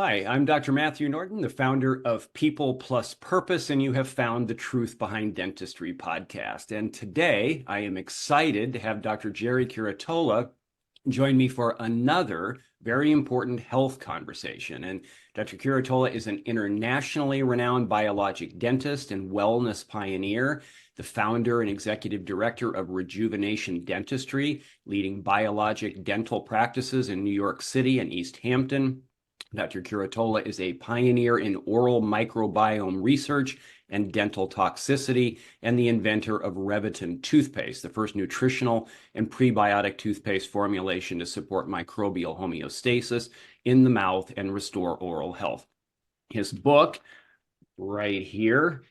Hi, I'm Dr. Matthew Norton, the founder of People Plus Purpose, and you have found the Truth Behind Dentistry podcast. And today I am excited to have Dr. Gerry Curatola join me for another very important health conversation. And Dr. Curatola is an internationally renowned biologic dentist and wellness pioneer, the founder and executive director of Rejuvenation Dentistry, leading biologic dental practices in New York City and East Hampton. Dr. Curatola is a pioneer in oral microbiome research and dental toxicity, and the inventor of Revitin toothpaste, the first nutritional and prebiotic toothpaste formulation to support microbial homeostasis in the mouth and restore oral health. His book, right here,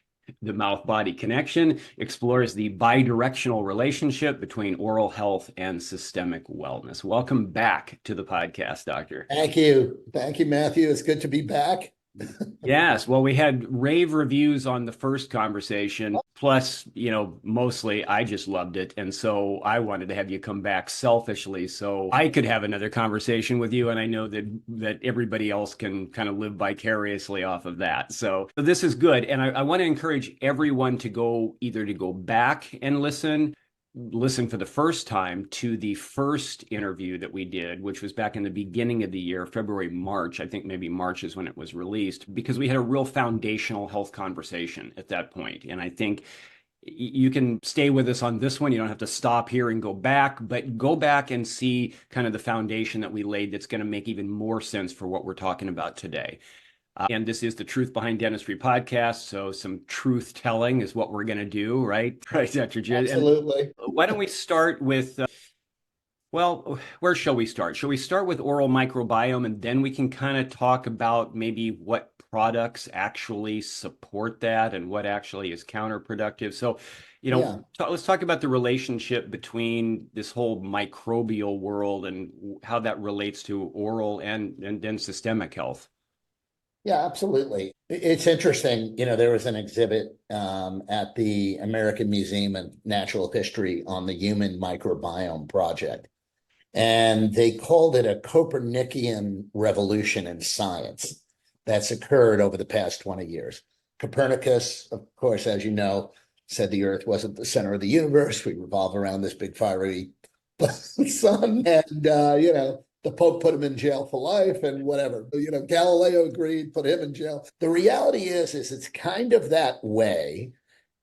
The Mouth-Body Connection, explores the bidirectional relationship between oral health and systemic wellness. Welcome back to the podcast, Doctor. Thank you. Thank you, Matthew. It's good to be back. Yes, well, we had rave reviews on the first conversation. Plus, mostly I just loved it. And so I wanted to have you come back selfishly so I could have another conversation with you. And I know that everybody else can kind of live vicariously off of that. So this is good. And I want to encourage everyone to go back and listen for the first time to the first interview that we did, which was back in the beginning of the year, February, March. I think maybe March is when it was released, because we had a real foundational health conversation at that point. And I think you can stay with us on this one. You don't have to stop here and go back, but go back and see kind of the foundation that we laid that's going to make even more sense for what we're talking about today. And this is the Truth Behind Dentistry podcast. So some truth telling is what we're going to do, right? Right, Dr. J. Absolutely. And why don't we start with, where shall we start? Shall we start with oral microbiome, and then we can kind of talk about maybe what products actually support that and what actually is counterproductive? So, let's talk about the relationship between this whole microbial world and how that relates to oral and then systemic health. Yeah, absolutely. It's interesting. There was an exhibit at the American Museum of Natural History on the Human Microbiome Project. And they called it a Copernican revolution in science that's occurred over the past 20 years. Copernicus, of course, as you know, said the Earth wasn't the center of the universe. We revolve around this big fiery sun. And, the Pope put him in jail for life and whatever. Galileo agreed, put him in jail. The reality is it's kind of that way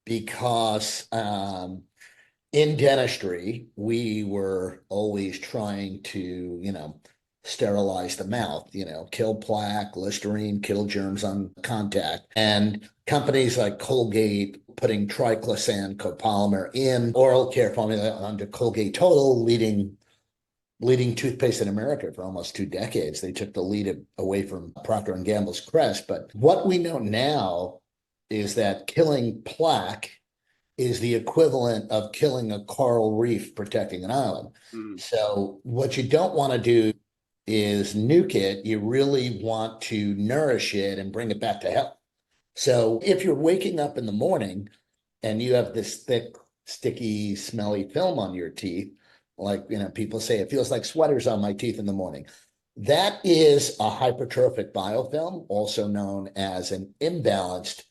because in dentistry, we were always trying to, sterilize the mouth, kill plaque, Listerine, kill germs on contact. And companies like Colgate putting triclosan copolymer in oral care formula under Colgate Total, leading toothpaste in America for almost 2 decades. They took the lead away from Procter & Gamble's Crest. But what we know now is that killing plaque is the equivalent of killing a coral reef protecting an island. So what you don't want to do is nuke it. You really want to nourish it and bring it back to health. So if you're waking up in the morning and you have this thick, sticky, smelly film on your teeth, like, people say, it feels like sweaters on my teeth in the morning. That is a hypertrophic biofilm, also known as an imbalanced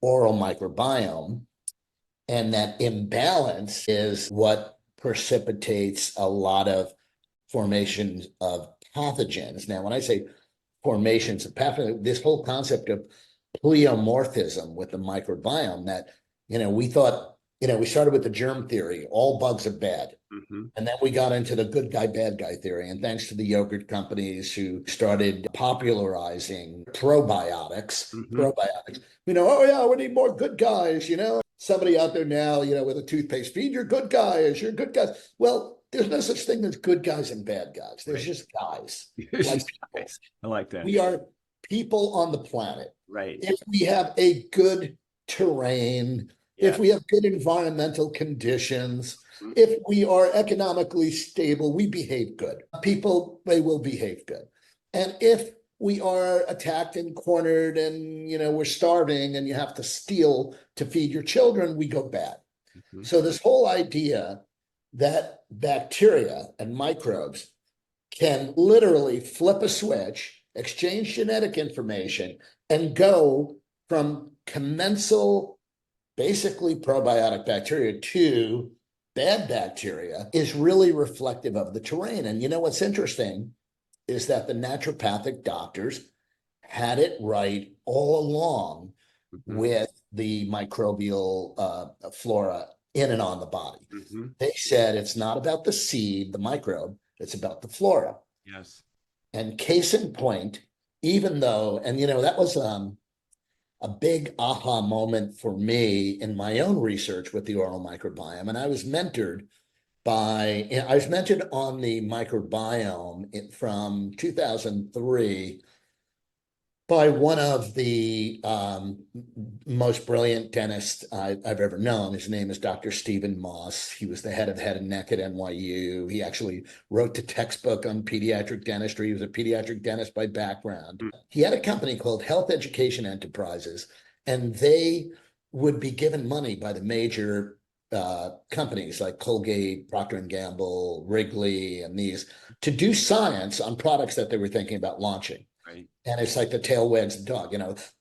oral microbiome. And that imbalance is what precipitates a lot of formations of pathogens. Now, when I say formations of pathogens, this whole concept of pleomorphism with the microbiome that, we thought, we started with the germ theory, all bugs are bad. And then we got into the good guy, bad guy theory. And thanks to the yogurt companies who started popularizing probiotics, oh yeah, we need more good guys, Somebody out there now, with a toothpaste, feed your good guys, your good guys. Well, there's no such thing as good guys and bad guys. There's just guys. Guys. I like that. We are people on the planet. Right. If we have a good terrain, if we have good environmental conditions, if we are economically stable, we behave good. People, they will behave good. And if we are attacked and cornered and, we're starving and you have to steal to feed your children, we go bad. So this whole idea that bacteria and microbes can literally flip a switch exchange genetic information, and go from commensal, basically probiotic bacteria to bad bacteria is really reflective of the terrain. And you know what's interesting is that the naturopathic doctors had it right all along with the microbial flora in and on the body. They said it's not about the seed, the microbe, it's about the flora. Yes. And case in point, even though, and that was a big aha moment for me in my own research with the oral microbiome. And I was mentored on the microbiome from 2003 by one of the most brilliant dentists I've ever known. His name is Dr. Stephen Moss. He was the head and neck at NYU. He actually wrote the textbook on pediatric dentistry. He was a pediatric dentist by background. He had a company called Health Education Enterprises, and they would be given money by the major companies like Colgate, Procter and Gamble, Wrigley, and these to do science on products that they were thinking about launching. Right. And it's like the tail wags the dog.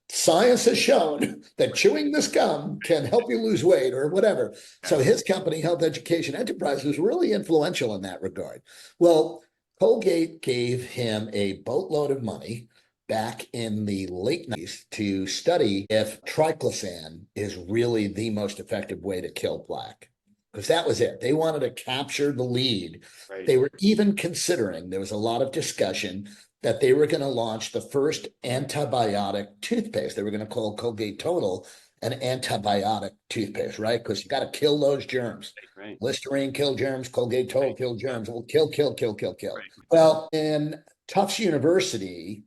Science has shown that chewing this gum can help you lose weight or whatever. So his company, Health Education Enterprise, was really influential in that regard. Well, Colgate gave him a boatload of money back in the late 90s to study if triclosan is really the most effective way to kill plaque. Because that was it. They wanted to capture the lead. Right. They were even considering, there was a lot of discussion that they were going to launch the first antibiotic toothpaste. They were going to call Colgate Total an antibiotic toothpaste, right? Because you got to kill those germs. Right. Listerine kill germs, Colgate Total kill germs. Well, kill. Right. Well, in Tufts University,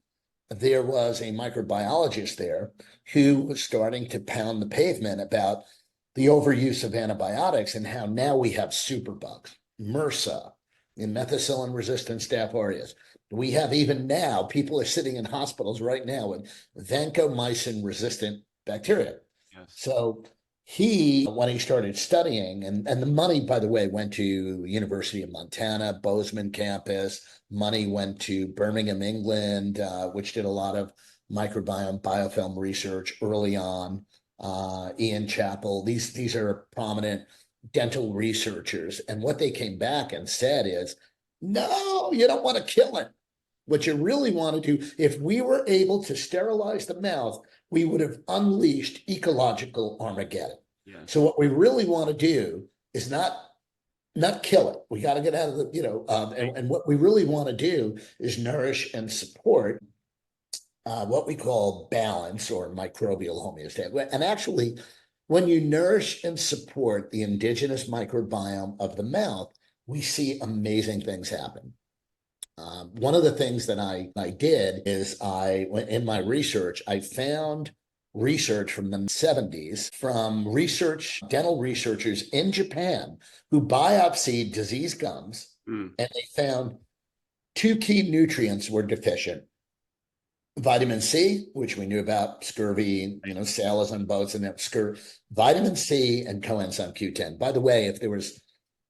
there was a microbiologist there who was starting to pound the pavement about the overuse of antibiotics and how now we have superbugs, MRSA, and methicillin-resistant Staph aureus. We have even now, people are sitting in hospitals right now with vancomycin-resistant bacteria. Yes. So when he started studying, and the money, by the way, went to University of Montana, Bozeman campus, money went to Birmingham, England, which did a lot of microbiome biofilm research early on. Ian Chappell, these are prominent dental researchers. And what they came back and said is, no, you don't want to kill it. What you really want to do, if we were able to sterilize the mouth, we would have unleashed ecological Armageddon. Yes. So what we really want to do is not kill it. We got to get out of the, and what we really want to do is nourish and support what we call balance or microbial homeostasis. And actually, when you nourish and support the indigenous microbiome of the mouth, we see amazing things happen. One of the things that I did is in my research, I found research from the 70s from dental researchers in Japan who biopsied diseased gums, and they found two key nutrients were deficient. Vitamin C, which we knew about, scurvy, sailors on boats and that scurvy, vitamin C and coenzyme Q10. By the way,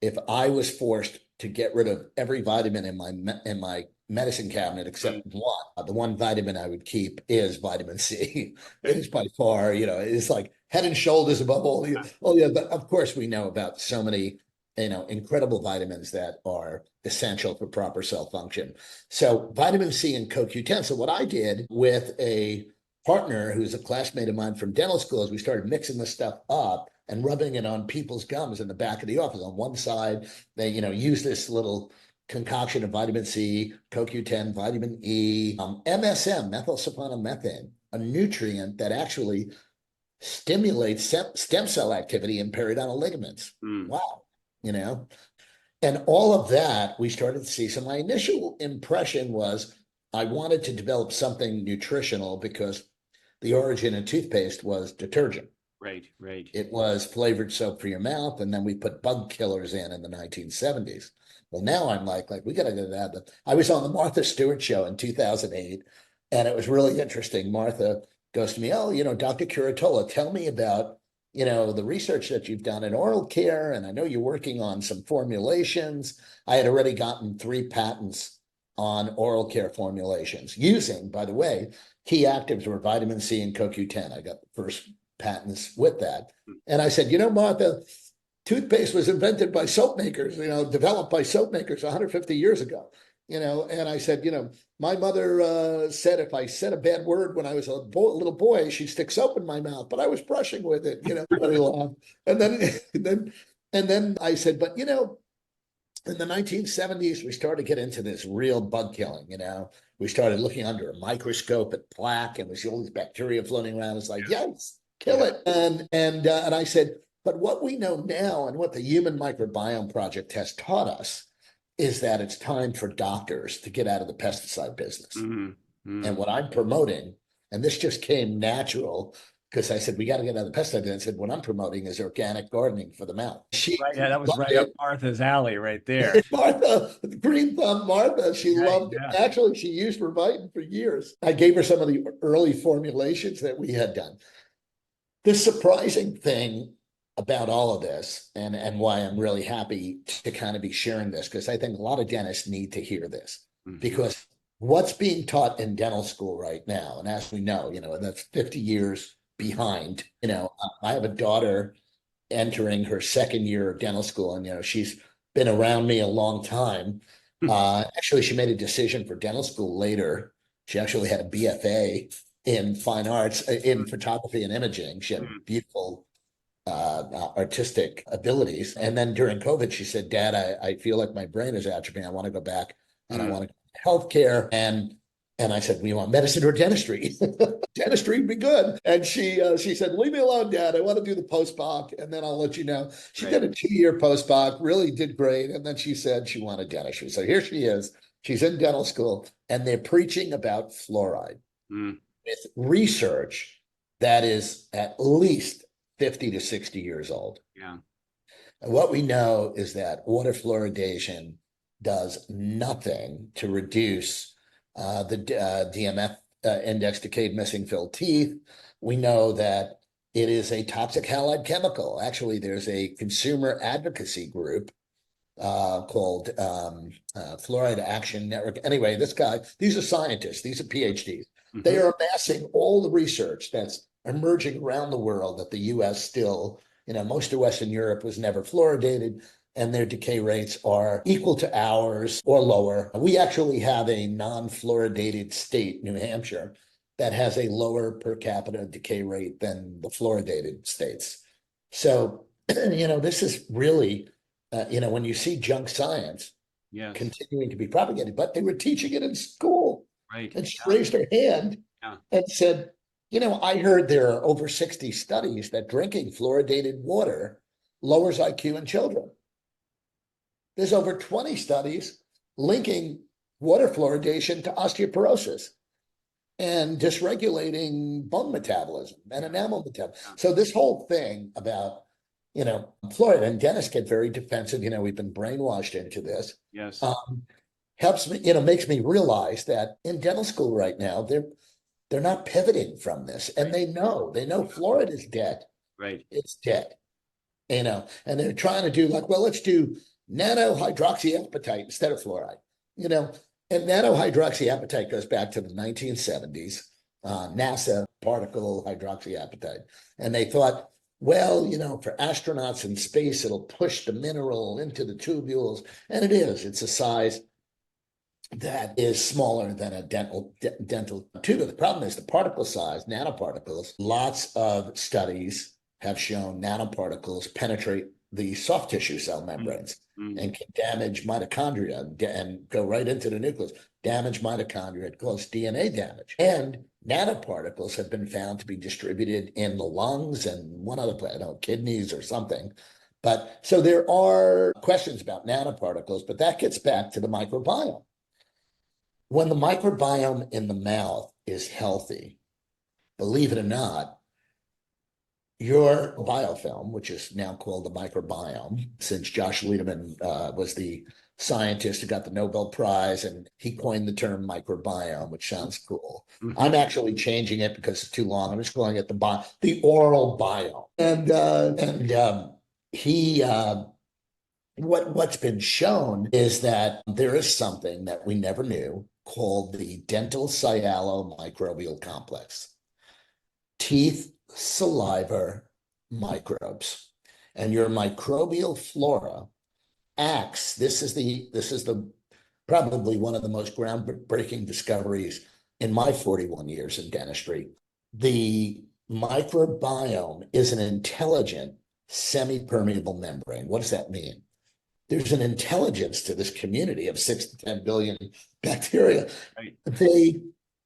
if I was forced to get rid of every vitamin in my medicine cabinet except one, the one vitamin I would keep is vitamin C. It is by far, it's like head and shoulders above all the, but of course we know about so many, incredible vitamins that are essential for proper cell function. So vitamin C and CoQ10. So what I did with a partner who's a classmate of mine from dental school is we started mixing this stuff up and rubbing it on people's gums in the back of the office. On one side, they, use this little concoction of vitamin C, CoQ10, vitamin E, MSM, methylsulfonomethane, a nutrient that actually stimulates stem cell activity in periodontal ligaments. Wow. And all of that, we started to see. So my initial impression was I wanted to develop something nutritional because the origin of toothpaste was detergent. Right. It was flavored soap for your mouth, and then we put bug killers in the 1970s. Well, now I'm like we got to get that. I was on the Martha Stewart show in 2008, and it was really interesting. Martha goes to me, Dr. Curatola, tell me about the research that you've done in oral care, and I know you're working on some formulations. I had already gotten 3 patents on oral care formulations using, by the way, key actives were vitamin C and CoQ10. I got the first patents with that. And I said, Martha, toothpaste was invented by soap makers, developed by soap makers 150 years ago. And I said, my mother said if I said a bad word when I was a little boy, she'd stick soap in my mouth, but I was brushing with it, everybody laughed. And then I said, but in the 1970s, we started to get into this real bug killing, we started looking under a microscope at plaque and we see all these bacteria floating around. It's like, yes, kill it. And I said, but what we know now and what the Human Microbiome Project has taught us is that it's time for doctors to get out of the pesticide business. And what I'm promoting, and this just came natural, because I said, we got to get out of the pesticide. And I said, what I'm promoting is organic gardening for the mouth. Right, yeah, that was right up Martha's alley right there. Martha, green thumb Martha, she loved it. Actually, she used Revitin for years. I gave her some of the early formulations that we had done. The surprising thing about all of this, and why I'm really happy to kind of be sharing this, because I think a lot of dentists need to hear this, because what's being taught in dental school right now, and as we know, that's 50 years behind. I have a daughter entering her second year of dental school, and she's been around me a long time. Actually, she made a decision for dental school later. She actually had a BFA in fine arts, in photography and imaging. She had beautiful artistic abilities. And then during COVID, she said, Dad, I feel like my brain is atrophying. I want to go back and I want to go to healthcare. And I said, we want medicine or dentistry? Dentistry would be good. And she said, leave me alone, Dad. I want to do the post-doc, and then I'll let you know. She did a 2-year post-doc, really did great. And then she said she wanted dentistry. So here she is. She's in dental school, and they're preaching about fluoride with research that is at least 50 to 60 years old. Yeah. And what we know is that water fluoridation does nothing to reduce the DMF index, decayed missing filled teeth. We know that it is a toxic halide chemical. Actually, there's a consumer advocacy group called Fluoride Action Network. Anyway, these are scientists, these are PhDs. They are amassing all the research that's emerging around the world that the US still, most of Western Europe was never fluoridated, and their decay rates are equal to ours or lower. We actually have a non-fluoridated state, New Hampshire, that has a lower per capita decay rate than the fluoridated states. So, this is really, when you see junk science continuing to be propagated, but they were teaching it in school. Right. And she raised her hand and said, I heard there are over 60 studies that drinking fluoridated water lowers IQ in children. There's over 20 studies linking water fluoridation to osteoporosis and dysregulating bone metabolism and enamel metabolism. So this whole thing about, fluoride, and dentists get very defensive. We've been brainwashed into this. Yes. Helps me, makes me realize that in dental school right now, they're not pivoting from this, and they know fluoride is dead. Right. It's dead, and they're trying to do let's do nanohydroxyapatite instead of fluoride, and nanohydroxyapatite goes back to the 1970s, NASA particle hydroxyapatite. And they thought, for astronauts in space, it'll push the mineral into the tubules. And it's a size that is smaller than a dental tube. The problem is the particle size, nanoparticles. Lots of studies have shown nanoparticles penetrate the soft tissue cell membranes and can damage mitochondria and go right into the nucleus, damage mitochondria, cause DNA damage. And nanoparticles have been found to be distributed in the lungs and one other place, kidneys or something. But so there are questions about nanoparticles, but that gets back to the microbiome. When the microbiome in the mouth is healthy, believe it or not, your biofilm, which is now called the microbiome, since Josh Lederman was the scientist who got the Nobel Prize, and he coined the term microbiome, which sounds cool. I'm actually changing it because it's too long. I'm just calling it the oral biome. And he what's been shown is that there is something that we never knew called the dental sialo-microbial complex. Teeth, saliva, microbes. And your microbial flora acts, this is the probably one of the most groundbreaking discoveries in my 41 years in dentistry. The microbiome is an intelligent semi-permeable membrane. What does that mean? There's an intelligence to this community of 6 to 10 billion bacteria. Right. They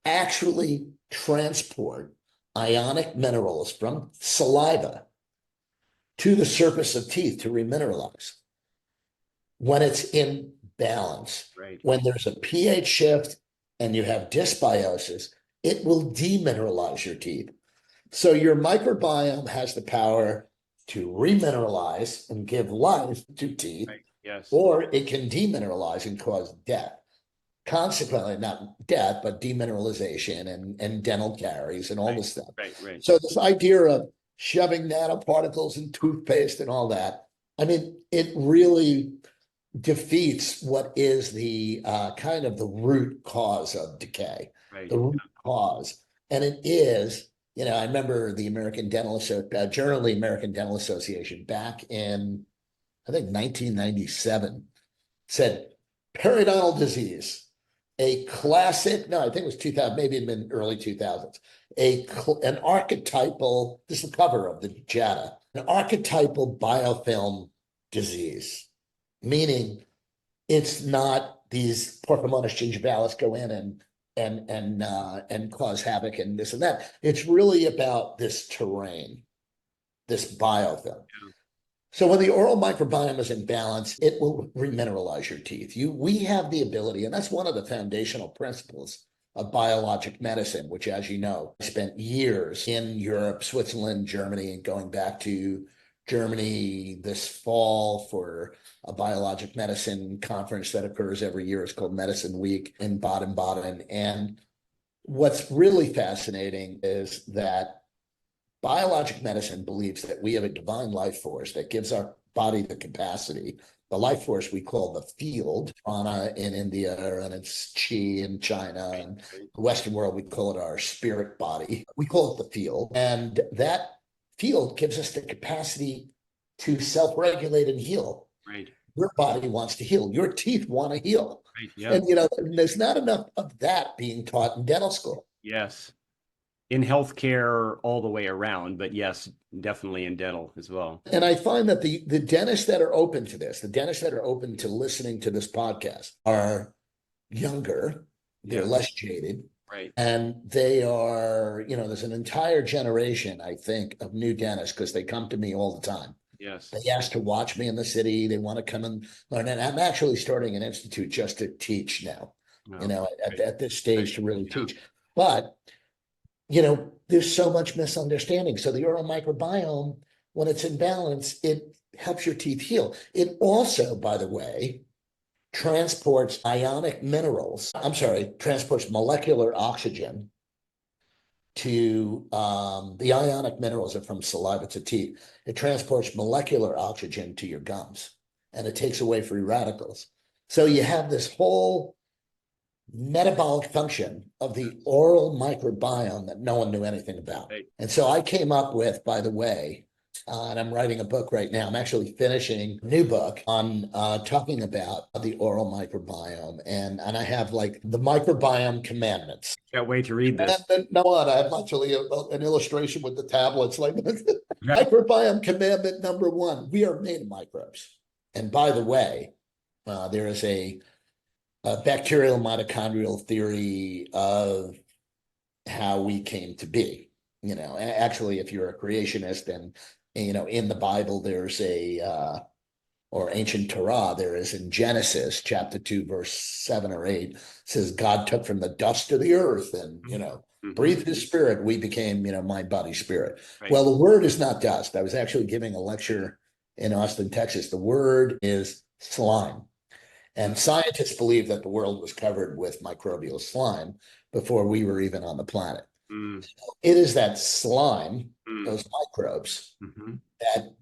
actually transport ionic minerals from saliva to the surface of teeth to remineralize. When it's in balance, Right. when there's a pH shift and you have dysbiosis, it will demineralize your teeth. So your microbiome has the power to remineralize and give life to teeth, Right. Yes. or it can demineralize and cause death. Consequently, not death, but demineralization and dental caries and all Right. this stuff. Right. So this idea of shoving nanoparticles in toothpaste and all that, I mean, it really defeats what is the kind of the root cause of decay, Right. the root cause. And it is, I remember the Journal of the American Dental Association back in, I think, 1997 said periodontal disease, a classic, no, I think it was 2000, maybe it'd been early 2000s, an archetypal, this is the cover of the JADA, an archetypal biofilm disease, meaning it's not these Porphyromonas gingivalis go in and cause havoc and this and that. It's really about this terrain, this biofilm. Yeah. So when the oral microbiome is in balance, it will remineralize your teeth. We have the ability, and that's one of the foundational principles of biologic medicine, which, as you know, I spent years in Europe, Switzerland, Germany, and going back to Germany this fall for a biologic medicine conference that occurs every year. It's called Medicine Week in Baden-Baden. And what's really fascinating is that biologic medicine believes that we have a divine life force that gives our body the capacity. The life force we call the field, prana in India, and it's chi in China, and the Western world, we call it our spirit body. We call it the field. And that field gives us the capacity to self-regulate and heal. Right. Your body wants to heal. Your teeth want to heal. Right. Yeah. And there's not enough of that being taught in dental school. Yes. In healthcare all the way around, but yes, definitely in dental as well. And I find that the dentists that are open to this, the dentists that are open to listening to this podcast are younger, they're less jaded. Right. And they are, there's an entire generation, I think, of new dentists because they come to me all the time. Yes. They ask to watch me in the city. They want to come and learn. And I'm actually starting an institute just to teach now, at this stage to really teach. But there's so much misunderstanding. So the oral microbiome, when it's in balance, it helps your teeth heal. It also, by the way, transports transports molecular oxygen to the ionic minerals are from saliva to teeth. It transports molecular oxygen to your gums, and it takes away free radicals. So you have this whole metabolic function of the oral microbiome that no one knew anything about. Right. And so I came up with, by the way, and I'm writing a book right now. I'm actually finishing a new book on talking about the oral microbiome. And I have like the microbiome commandments. Can't wait to read this. I have actually an illustration with the tablets. Like microbiome commandment number 1, we are made of microbes. And by the way, there is a bacterial mitochondrial theory of how we came to be. Actually, if you're a creationist, and in the Bible, there's or ancient Torah, there is in Genesis chapter 2, verse 7 or 8, says God took from the dust of the earth and breathed his spirit. We became mind, body, spirit. Right. Well, the word is not dust. I was actually giving a lecture in Austin, Texas. The word is slime. And scientists believe that the world was covered with microbial slime before we were even on the planet. It is that slime those microbes Hmm. that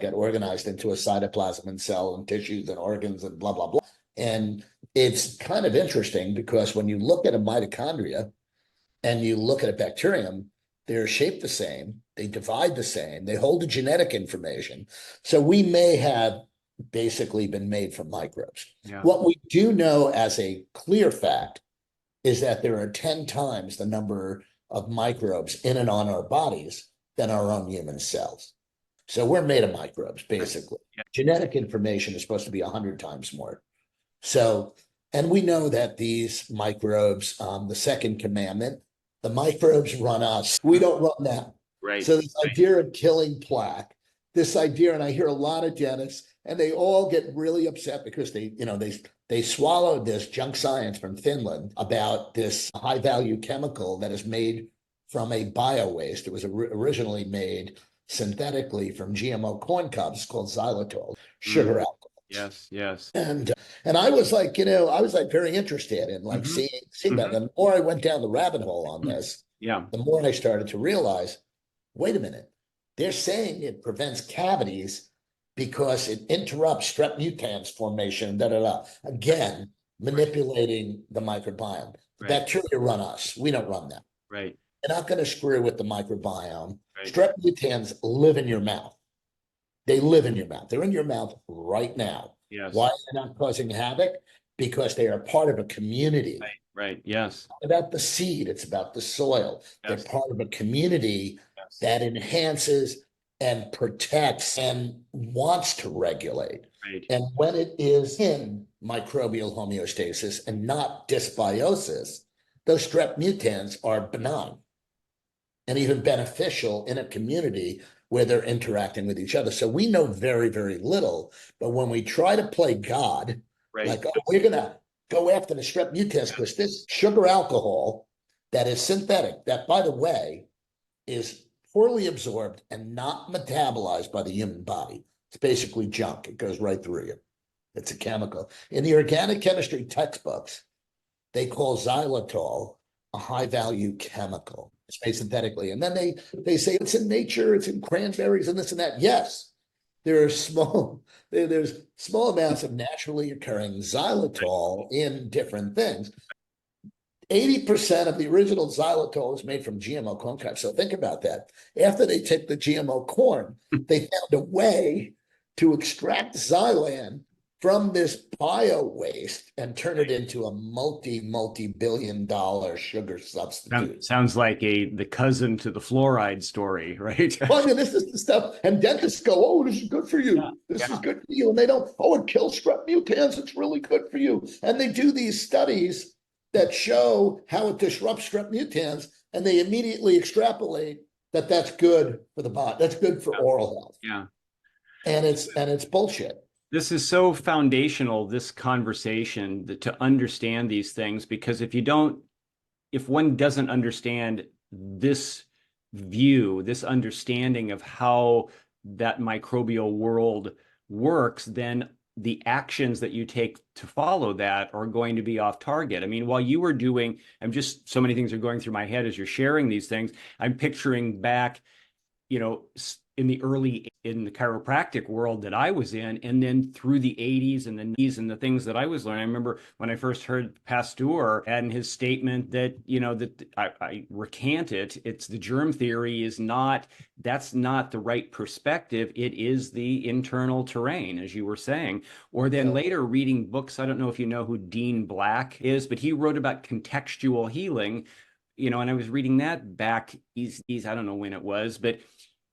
got organized into a cytoplasm and cell and tissues and organs and blah, blah, blah. And it's kind of interesting because when you look at a mitochondria and you look at a bacterium, they're shaped the same, they divide the same, they hold the genetic information. So we may have basically been made from microbes. Yeah. What we do know as a clear fact is that there are 10 times the number of microbes in and on our bodies than our own human cells. So we're made of microbes, basically. Yeah. Genetic information is supposed to be 100 times more. So, and we know that these microbes, the second commandment, the microbes run us. We don't run them. Right. So this idea of killing plaque, this idea, and I hear a lot of dentists, and they all get really upset because they swallowed this junk science from Finland about this high value chemical that is made from a bio waste. It was originally made synthetically from GMO corn cobs called xylitol, sugar alcohol. Yes, yes. And I was like, I was like very interested in like Hmm. seeing that. And the more I went down the rabbit hole on this, Yeah. the more I started to realize, wait a minute, they're saying it prevents cavities because it interrupts strep mutans formation, da da da. Again, manipulating the microbiome. The Right. bacteria run us. We don't run them. Right. They're not going to screw with the microbiome. Right. Strep mutans live in your mouth. They live in your mouth. They're in your mouth right now. Yes. Why are they not causing havoc? Because they are part of a community. Right. Right. Yes. It's about the seed, it's about the soil. Yes. They're part of a community Yes. that enhances and protects and wants to regulate. Right. And when it is in microbial homeostasis and not dysbiosis, those strep mutans are benign and even beneficial in a community where they're interacting with each other. So we know very, very little. But when we try to play God, Right. like, oh, we're going to go after the strep mutans because this sugar alcohol that is synthetic, that, by the way, is poorly absorbed and not metabolized by the human body. It's basically junk. It goes right through you. It's a chemical. In the organic chemistry textbooks, they call xylitol a high value chemical. It's made synthetically. And then they say it's in nature, it's in cranberries and this and that. Yes, there's small amounts of naturally occurring xylitol in different things. 80% of the original xylitol is made from GMO corn cobs. So think about that. After they take the GMO corn, they found a way to extract xylan from this bio waste and turn it into a multi-billion-dollar sugar substitute. Sounds like the cousin to the fluoride story, right? Well, I mean, this is the stuff, and dentists go, "Oh, this is good for you. This is good for you," and they don't. Oh, it kills strep mutans. It's really good for you, and they do these studies that show how it disrupts strep mutans, and they immediately extrapolate that that's good for the body. That's good for oral health. Yeah. And it's bullshit. This is so foundational, this conversation, to understand these things, because if one doesn't understand this view, this understanding of how that microbial world works, then the actions that you take to follow that are going to be off target. I mean, while you were doing, so many things are going through my head as you're sharing these things. I'm picturing back, in the chiropractic world that I was in, and then through the 80s and the 90s and the things that I was learning. I remember when I first heard Pasteur and his statement that, that I recant it. It's the germ theory that's not the right perspective. It is the internal terrain, as you were saying. Or then later reading books, I don't know if you know who Dean Black is, but he wrote about contextual healing, and I was reading that back, I don't know when it was, but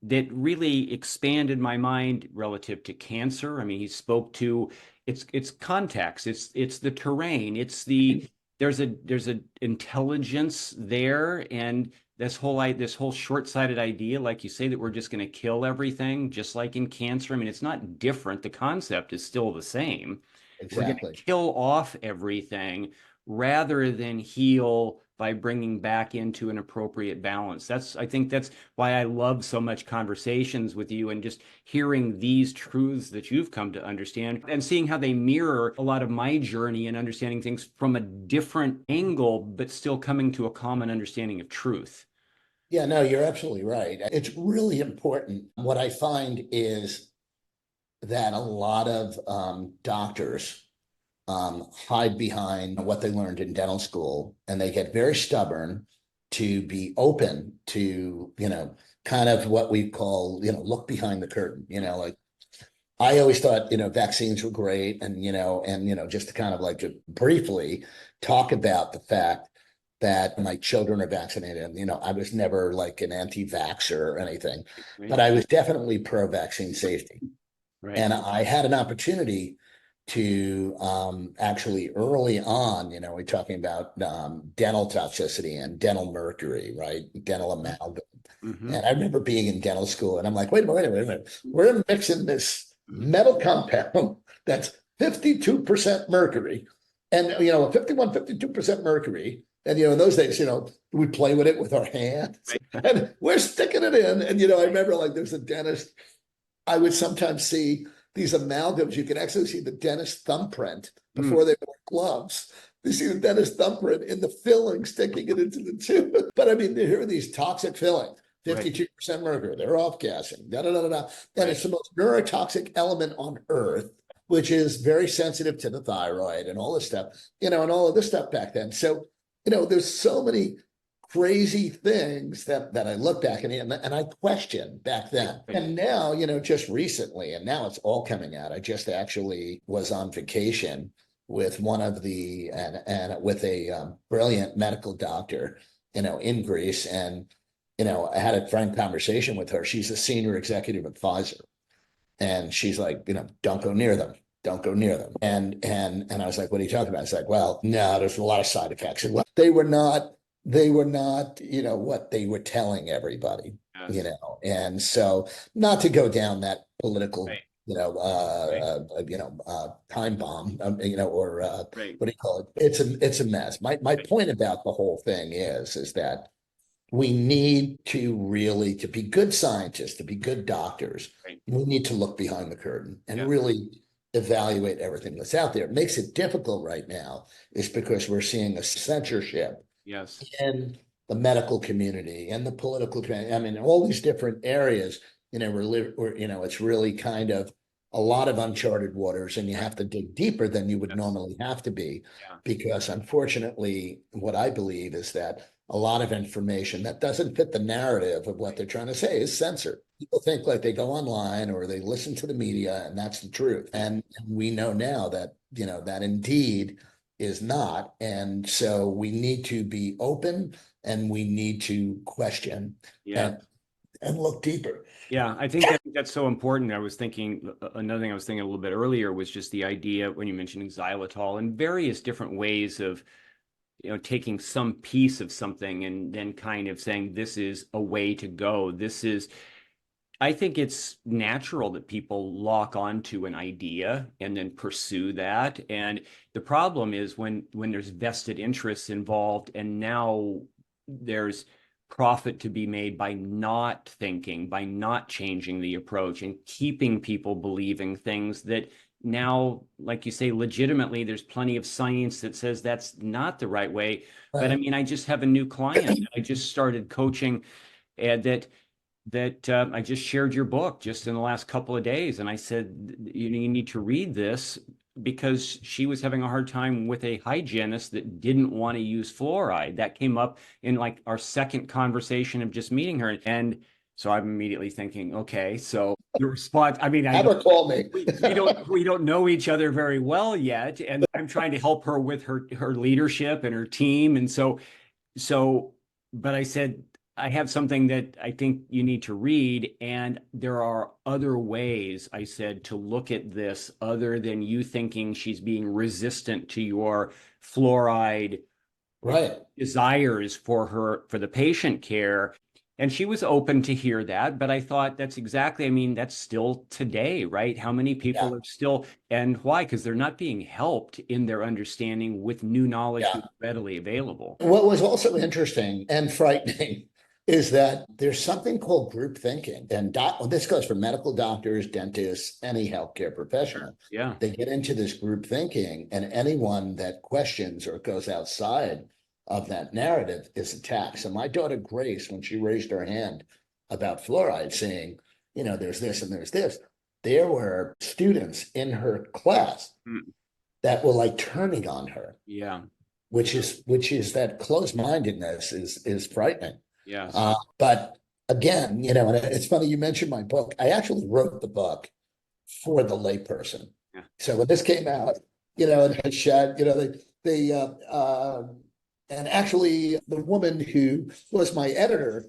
that really expanded my mind relative to cancer. I mean, he spoke to it's context, it's the terrain, there's a intelligence there, and this whole short-sighted idea, like you say, that we're just going to kill everything, just like in cancer. I mean, it's not different. The concept is still the same. Exactly. We're going to kill off everything rather than heal by bringing back into an appropriate balance. I think that's why I love so much conversations with you, and just hearing these truths that you've come to understand and seeing how they mirror a lot of my journey and understanding things from a different angle, but still coming to a common understanding of truth. Yeah, no, you're absolutely right. It's really important. What I find is that a lot of doctors hide behind what they learned in dental school, and they get very stubborn to be open to, kind of what we call, look behind the curtain, like I always thought, vaccines were great. And, just to kind of like to briefly talk about the fact that my children are vaccinated. And, I was never like an anti-vaxxer or anything, but Right. I was definitely pro-vaccine safety. Right. And I had an opportunity to actually early on, we're talking about dental toxicity and dental mercury, right? Dental amalgam. Hmm. And I remember being in dental school and I'm like, wait a minute. We're mixing this metal compound that's 52% mercury and, 52% mercury. And, in those days, we play with it with our hands Right. and we're sticking it in. And, I remember like there's a dentist, I would sometimes see these amalgams. You can actually see the dentist thumbprint Mm. before they wear gloves. You see the dentist thumbprint in the filling, sticking it into the tooth. But I mean, here are these toxic fillings, Right. 52% mercury. They're off gassing, da da da da. And Right. it's the most neurotoxic element on earth, which is very sensitive to the thyroid and all this stuff, and all of this stuff back then. So, there's so many crazy things that I look back and I questioned back then. Right. And now, just recently, and now it's all coming out. I just actually was on vacation with one of the and with a brilliant medical doctor, in Greece, and I had a frank conversation with her. She's a senior executive at Pfizer, and she's like, don't go near them. Don't go near them. And I was like, what are you talking about? It's like, well, no, there's a lot of side effects. And they were not, what they were telling everybody, Yes. And so not to go down that political, Right. Right. time bomb, or Right. what do you call it? It's a mess. My Right. point about the whole thing is that we need to be good scientists, to be good doctors. Right. We need to look behind the curtain and Yeah. really evaluate everything that's out there. It makes it difficult right now is because we're seeing a censorship Yes. in the medical community and the political community. I mean, all these different areas, it's really kind of a lot of uncharted waters, and you Right. have to dig deeper than you would Yes. normally have to be, Yeah. because unfortunately, what I believe is that a lot of information that doesn't fit the narrative of what Right. they're trying to say is censored. People think like they go online or they listen to the media and that's the truth. Right. And we know now that, that indeed is not. And so we need to be open and we need to question Yeah. and look deeper. Yeah, I think that's so important. I was thinking another thing I was thinking a little bit earlier was just the idea when you mentioned xylitol and various different ways of, taking some piece of something and then kind of saying this is a way to go. I think it's natural that people lock onto an idea and then pursue that. And the problem is when there's vested interests involved, and now there's profit to be made by not thinking, by not changing the approach and keeping people believing things that now, like you say, legitimately, there's plenty of science that says that's not the right way. But I Right. mean, I just have a new client. I just started coaching, and that I just shared your book just in the last couple of days. And I said, you need to read this because she was having a hard time with a hygienist that didn't want to use fluoride. That came up in like our second conversation of just meeting her. And so I'm immediately thinking, okay, so the response, I mean, I Have don't, her call me. we don't know each other very well yet. And I'm trying to help her with her leadership and her team. And so, but I said, I have something that I think you need to read, and there are other ways, I said, to look at this other than you thinking she's being resistant to your fluoride Right. desires for the patient care. And she was open to hear that, but I thought that's exactly, I mean, that's still today, right? How many Yeah. people are still, and why? Because they're not being helped in their understanding with new knowledge Yeah. that's readily available. What was also interesting and frightening is that there's something called group thinking. And this goes for medical doctors, dentists, any healthcare Sure. professional. Yeah. They get into this group thinking, and anyone that questions or goes outside of that narrative is attacked. So my daughter Grace, when she raised her hand about fluoride, saying, there's this and there's this, there were students in her class Mm. that were like turning on her, Yeah. which is that closed-mindedness is frightening. Yes. But again, and it's funny you mentioned my book. I actually wrote the book for the layperson. Yeah. So when this came out, it had shed, and actually the woman who was my editor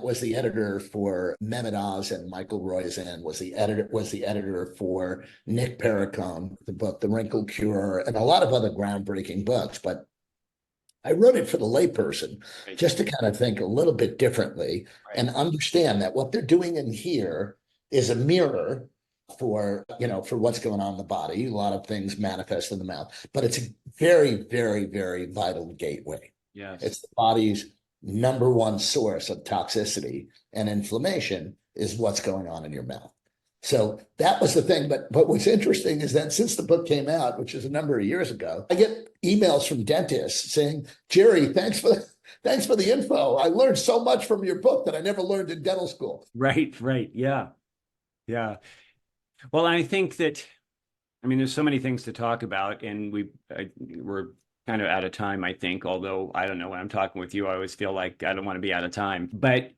was the editor for Mehmet Oz and Michael Roizen, was the editor for Nick Perricone, the book The Wrinkle Cure, and a lot of other groundbreaking books. But I wrote it for the layperson, Right. just to kind of think a little bit differently and understand that what they're doing in here is a mirror for what's going on in the body. A lot of things manifest in the mouth, but it's a very, very, very vital gateway. Yes. It's the body's number one source of toxicity and inflammation is what's going on in your mouth. So that was the thing. But what's interesting is that since the book came out, which is a number of years ago, I get emails from dentists saying, Gerry, thanks for the info. I learned so much from your book that I never learned in dental school. Right. Yeah. Yeah. Well, I think that, there's so many things to talk about, and we're kind of out of time, I think, although I don't know, when I'm talking with you, I always feel like I don't want to be out of time. But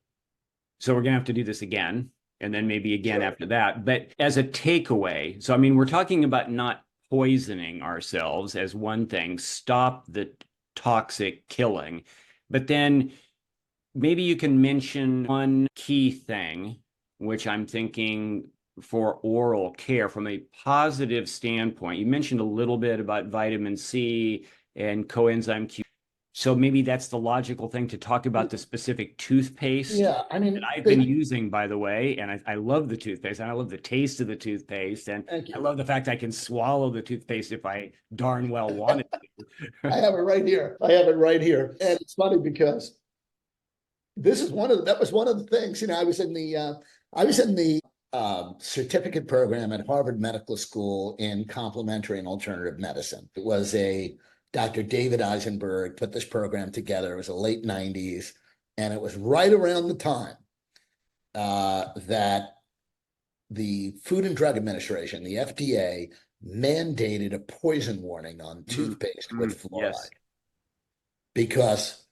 so we're going to have to do this again, and then maybe again after that. But as a takeaway, so we're talking about not poisoning ourselves as one thing, stop the toxic killing. But then maybe you can mention one key thing, which I'm thinking for oral care from a positive standpoint. You mentioned a little bit about vitamin C and coenzyme Q. So maybe that's the logical thing to talk about the specific toothpaste Yeah, that I've been using, by the way. And I love the toothpaste, and I love the taste of the toothpaste. And I love the fact I can swallow the toothpaste if I darn well wanted to. I have it right here. And it's funny because that was one of the things, I was in the certificate program at Harvard Medical School in complementary and alternative medicine. It was Dr. David Eisenberg put this program together. It was the late 90s, and it was right around the time that the Food and Drug Administration, the FDA, mandated a poison warning on toothpaste with fluoride. Yes. Because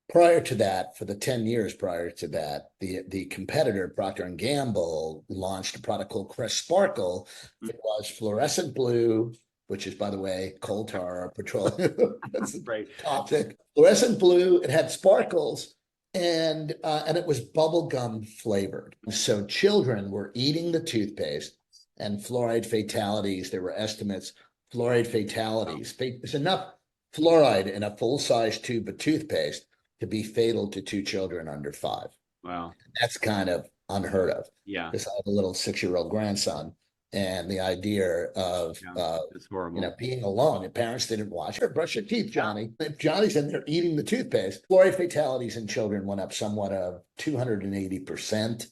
prior to that, for the 10 years prior to that, the competitor, Procter & Gamble, launched a product called Crest Sparkle. It was fluorescent blue, which is, by the way, coal tar or petroleum. That's right. Toxic. Fluorescent blue. It had sparkles, and it was bubblegum flavored. So children were eating the toothpaste, and fluoride fatalities, there were estimates, fluoride fatalities. There's enough fluoride in a full-size tube of toothpaste to be fatal to 2 children under 5. Wow. That's kind of unheard of. Yeah. Because I have a little 6-year-old grandson, and the idea of it's horrible. being alone, your parents didn't watch or brush your teeth, Johnny. If Johnny's in there eating the toothpaste, fluoride fatalities in children went up somewhat of 280%.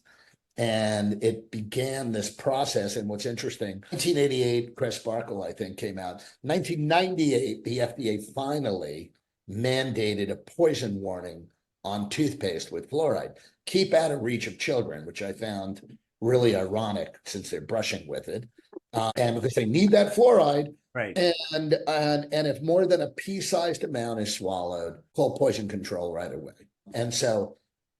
And it began this process. And what's interesting, 1988, Crest Sparkle, I think, came out. 1998, the FDA finally mandated a poison warning on toothpaste with fluoride. Keep out of reach of children, which I found really ironic since they're brushing with it. And because they need that fluoride. Right. And if more than a pea-sized amount is swallowed, call poison control right away. And so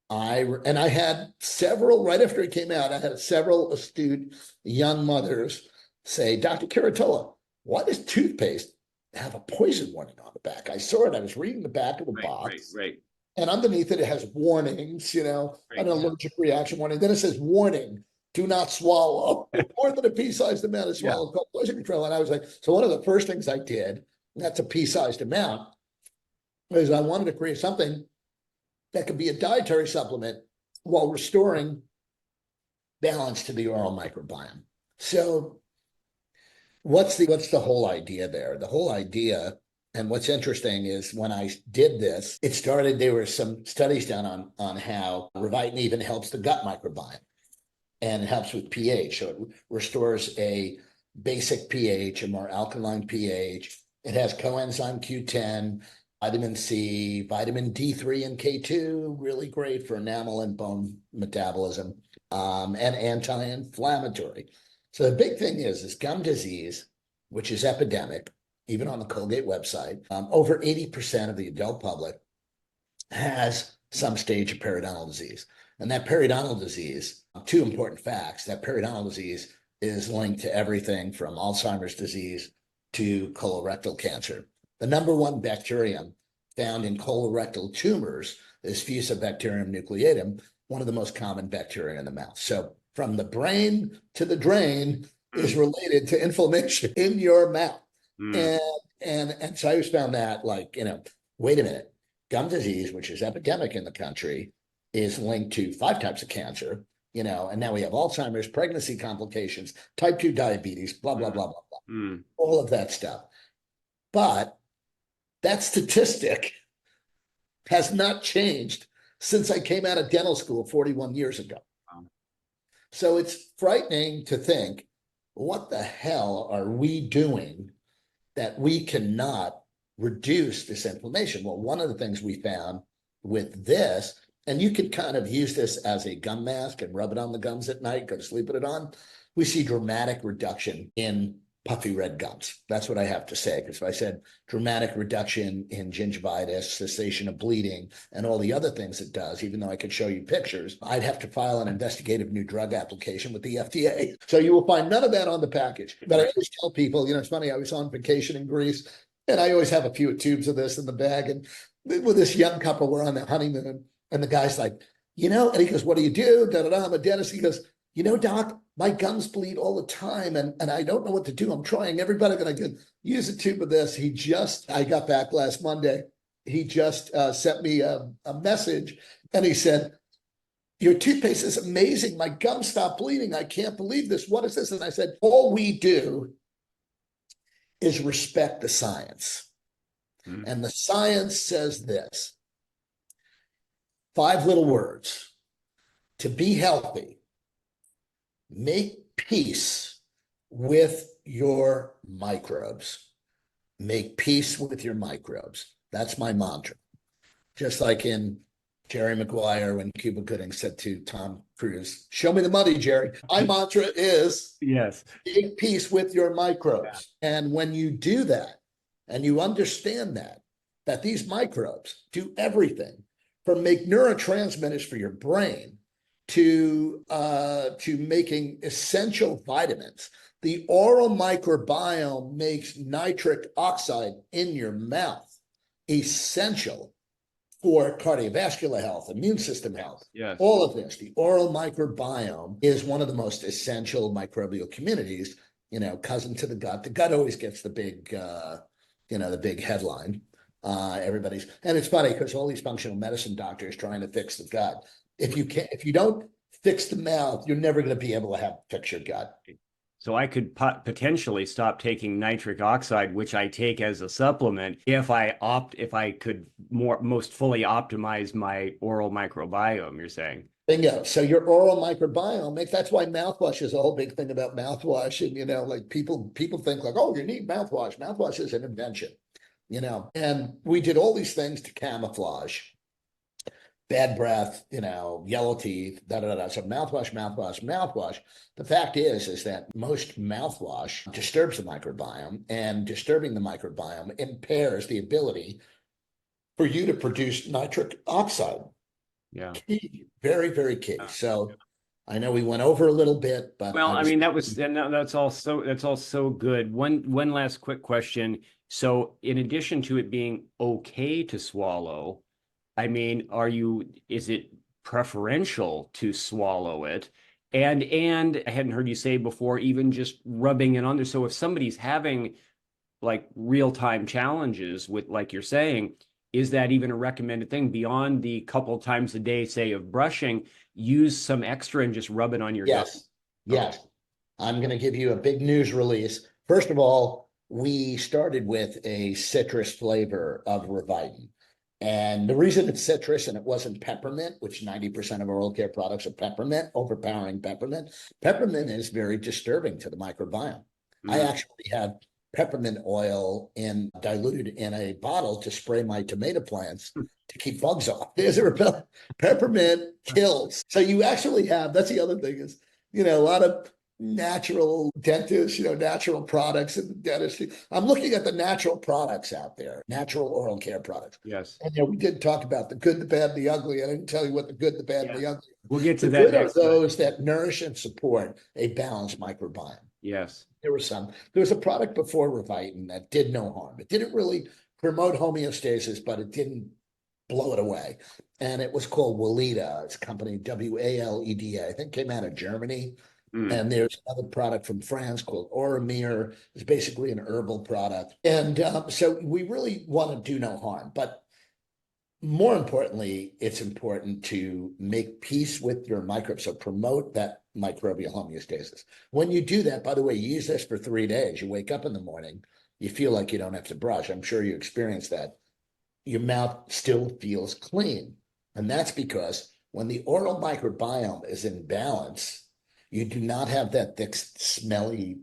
I had several, right after it came out, I had several astute young mothers say, Dr. Curatola, why does toothpaste have a poison warning on the back? I saw it. I was reading the back of the box. Right. And underneath it has warnings, an allergic reaction warning. Then it says, warning, do not swallow. More than a pea-sized amount is swallowed, called poison control. And I was like, so one of the first things I did, and that's a pea-sized amount, is I wanted to create something that could be a dietary supplement while restoring balance to the oral microbiome. So what's the whole idea there? The whole idea, and what's interesting is when I did this, there were some studies done on how Revitin even helps the gut microbiome, and it helps with pH. So it restores a basic pH, a more alkaline pH. It has coenzyme Q10, Vitamin C, vitamin D3 and K2, really great for enamel and bone metabolism, and anti-inflammatory. So the big thing is gum disease, which is epidemic, even on the Colgate website. Over 80% of the adult public has some stage of periodontal disease. And that periodontal disease, two important facts, that periodontal disease is linked to everything from Alzheimer's disease to colorectal cancer. The number one bacterium found in colorectal tumors is Fusobacterium nucleatum, one of the most common bacteria in the mouth. So from the brain to the drain is related to inflammation in your mouth. Mm. And so I just found that, like, wait a minute, gum disease, which is epidemic in the country, is linked to 5 types of cancer, and now we have Alzheimer's, pregnancy complications, type 2 diabetes, blah, blah, blah, blah, blah, all of that stuff. But that statistic has not changed since I came out of dental school 41 years ago. So it's frightening to think, what the hell are we doing that we cannot reduce this inflammation? Well, one of the things we found with this, and you could kind of use this as a gum mask and rub it on the gums at night, go to sleep with it on, we see dramatic reduction in puffy red gums. That's what I have to say, because if I said dramatic reduction in gingivitis, cessation of bleeding, and all the other things it does, even though I could show you pictures, I'd have to file an investigative new drug application with the FDA. So you will find none of that on the package. But I always tell people, it's funny, I was on vacation in Greece, and I always have a few tubes of this in the bag. And with this young couple, we're on the honeymoon, and the guy's like, and he goes, what do you do? I'm a dentist. He goes, doc, my gums bleed all the time, and I don't know what to do. I'm trying everybody that I could use a tube of this. I got back last Monday. He just sent me a message, and he said, your toothpaste is amazing. My gums stopped bleeding. I can't believe this. What is this? And I said, all we do is respect the science. And the science says this, 5 little words: to be healthy, make peace with your microbes. Make peace with your microbes. That's my mantra. Just like in Jerry Maguire when Cuba Gooding said to Tom Cruise, show me the money, Jerry. My mantra is, yes, make peace with your microbes. Yeah. And when you do that, and you understand that these microbes do everything from make neurotransmitters for your brain to making essential vitamins. The oral microbiome makes nitric oxide in your mouth essential for cardiovascular health, immune system health. yes. All of this. The oral microbiome is one of the most essential microbial communities, cousin to the gut. The gut always gets the big, the big headline. And it's funny because all these functional medicine doctors trying to fix the gut. If you don't fix the mouth, you're never going to be able to fix your gut. So I could potentially stop taking nitric oxide, which I take as a supplement, if I could most fully optimize my oral microbiome, you're saying. Bingo. So your oral microbiome, that's why mouthwash is a whole big thing about mouthwash. And, like people think like, oh, you need mouthwash. Mouthwash is an invention, and we did all these things to camouflage bad breath, yellow teeth, So mouthwash. The fact is that most mouthwash disturbs the microbiome, and disturbing the microbiome impairs the ability for you to produce nitric oxide. Yeah. Key. Very, very key. So I know we went over a little bit, but well, that's all so good. One last quick question. So in addition to it being okay to swallow, I mean, is it preferential to swallow it? And I hadn't heard you say before, even just rubbing it on there. So if somebody's having like real-time challenges with, like you're saying, is that even a recommended thing beyond the couple times a day, say, of brushing? Use some extra and just rub it on your Yes. Yes. Okay. I'm going to give you a big news release. First of all, we started with a citrus flavor of Revitin. And the reason it's citrus and it wasn't peppermint, which 90% of oral care products are peppermint, overpowering peppermint. Peppermint is very disturbing to the microbiome. I actually have peppermint oil and diluted in a bottle to spray my tomato plants to keep bugs off. There's a repellent. Peppermint kills. So you actually have, that's the other thing is, a lot of natural dentists, natural products in dentistry. I'm looking at the natural products out there, natural oral care products. Yes. And we did talk about the good, the bad, and the ugly. I didn't tell you what the good, the bad, and the ugly. We'll get to The that good are next time. those that nourish and support a balanced microbiome. Yes. There was a product before Revitin that did no harm. It didn't really promote homeostasis, but it didn't blow it away. And it was called Waleda. It's a company, Waleda, I think came out of Germany. And there's another product from France called Oromir. It's basically an herbal product. And so we really want to do no harm. But more importantly, it's important to make peace with your microbes. So promote that microbial homeostasis. When you do that, by the way, you use this for 3 days. You wake up in the morning, you feel like you don't have to brush. I'm sure you experience that. Your mouth still feels clean. And that's because when the oral microbiome is in balance, you do not have that thick, smelly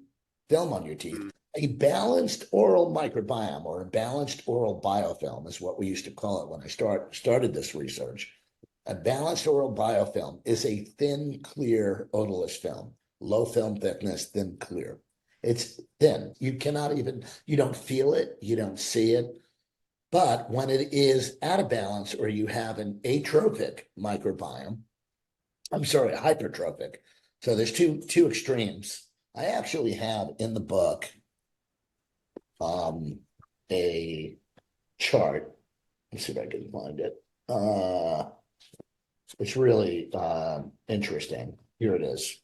film on your teeth. A balanced oral microbiome or a balanced oral biofilm is what we used to call it when I started this research. A balanced oral biofilm is a thin, clear, odorless film, low film thickness, thin, clear. It's thin. You don't feel it, you don't see it. But when it is out of balance or you have an atrophic microbiome, a hypertrophic. So there's two extremes. I actually have in the book a chart. Let's see if I can find it. It's really interesting. Here it is.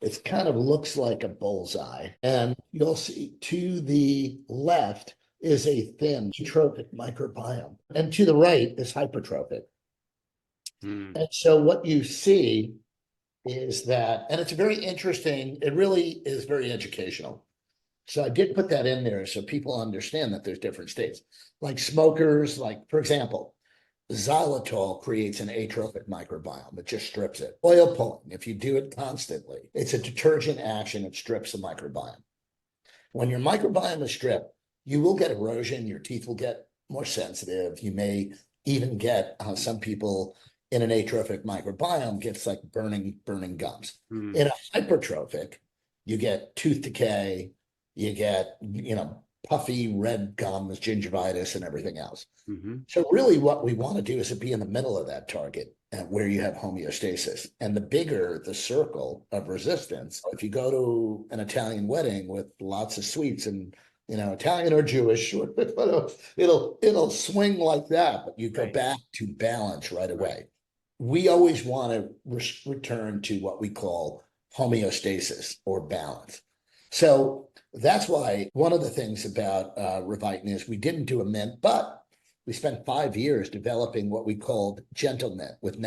It kind of looks like a bullseye. And you'll see to the left is a thin trophic microbiome. And to the right is hypertrophic. And so what you see is that, and it's very interesting, it really is very educational. So I did put that in there so people understand that there's different states. Like smokers, like, for example, xylitol creates an atrophic microbiome. It just strips it. Oil pulling, if you do it constantly, it's a detergent action. It strips the microbiome. When your microbiome is stripped, you will get erosion. Your teeth will get more sensitive. You may even get some people in an atrophic microbiome gets like burning gums. In a hypertrophic, you get tooth decay, you get, puffy red gums, gingivitis, and everything else. So really what we want to do is to be in the middle of that target where you have homeostasis. And the bigger the circle of resistance, if you go to an Italian wedding with lots of sweets and Italian or Jewish, it'll swing like that, but you go back to balance right away. We always want to return to what we call homeostasis or balance. So that's why one of the things about Revitin is we didn't do a mint, but we spent 5 years developing what we called gentle mint with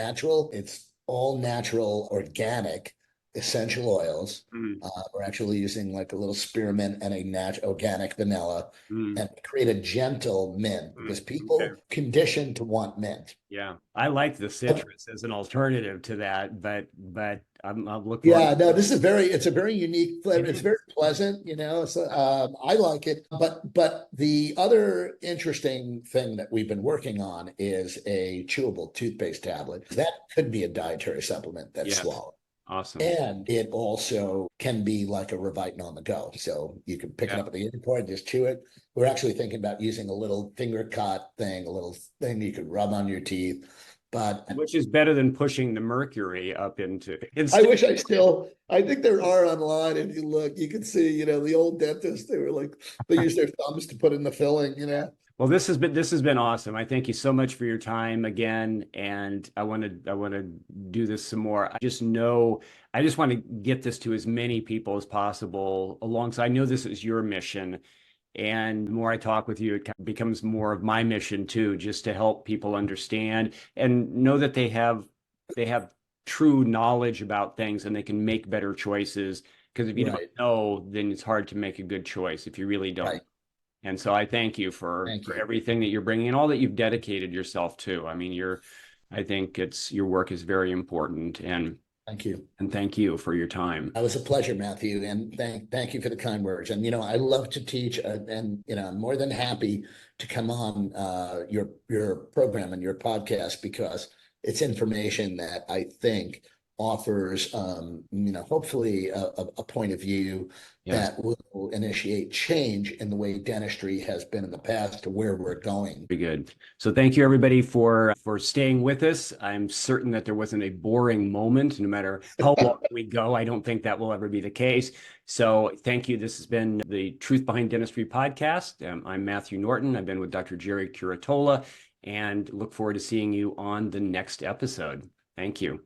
it's all natural, organic, essential oils. We're actually using like a little spearmint and a organic vanilla and create a gentle mint because people conditioned to want mint. Yeah, I like the citrus as an alternative to that, but I'm looking. Yeah, no, it's a very unique flavor. It's very pleasant, So I like it. But the other interesting thing that we've been working on is a chewable toothpaste tablet. That could be a dietary supplement that's swallowed. Awesome. And it also can be like a Revitin on the go. So you can pick it up at the airport, just chew it. We're actually thinking about using a little finger cut thing, a little thing you could rub on your teeth. But which is better than pushing the mercury up into. I think there are online. If you look, you can see, the old dentists, they use their thumbs to put in the filling, Well, this has been awesome. I thank you so much for your time again, and I want to do this some more. I just want to get this to as many people as possible alongside. I know this is your mission, and the more I talk with you, it becomes more of my mission too, just to help people understand and know that they have true knowledge about things and they can make better choices. Because if you don't know, then it's hard to make a good choice if you really don't. Right. And so I thank you for everything that you're bringing and all that you've dedicated yourself to. I mean, I think your work is very important. And Thank you. And thank you for your time. It was a pleasure, Matthew, and thank you for the kind words. And I love to teach, and I'm more than happy to come on your program and your podcast because it's information that I think offers, hopefully a point of view Yes. that will initiate change in the way dentistry has been in the past to where we're going. Very good. So thank you everybody for staying with us. I'm certain that there wasn't a boring moment, no matter how long we go. I don't think that will ever be the case. So thank you. This has been the Truth Behind Dentistry podcast. I'm Matthew Norton. I've been with Dr. Gerry Curatola and look forward to seeing you on the next episode. Thank you.